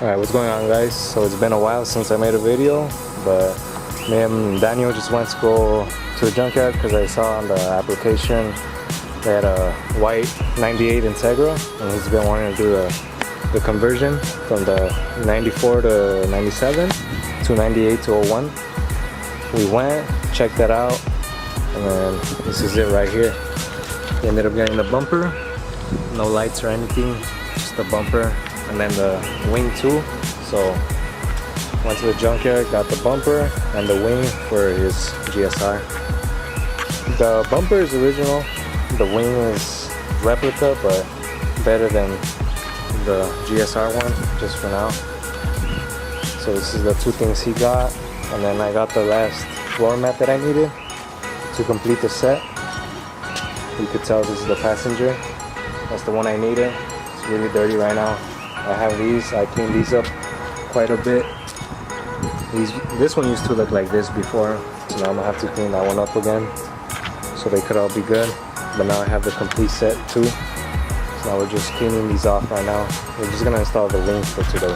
Alright, what's going on, guys? So it's been a while since I made a video, but me and Daniel just went to go to the junkyard because I saw on the application they had a white 98 Integra, and he's been wanting to do the conversion from the 94 to 97 to 98 to 01. We went, checked that out, and then this is it right here. He ended up getting the bumper, no lights or anything, just the bumper, and then the wing too. So went to the junkyard, got the bumper and the wing for his GSR. The bumper is original, the wing is replica, but better than the GSR one, just for now. So this is the two things he got, and then I got the last floor mat that I needed to complete the set. You could tell this is the passenger. That's the one I needed. It's really dirty right now. I have these, I cleaned these up quite a bit. This one used to look like this before, so now I'm gonna have to clean that one up again so they could all be good. But now I have the complete set too. So now we're just cleaning these off right now. We're just gonna install the wing for today.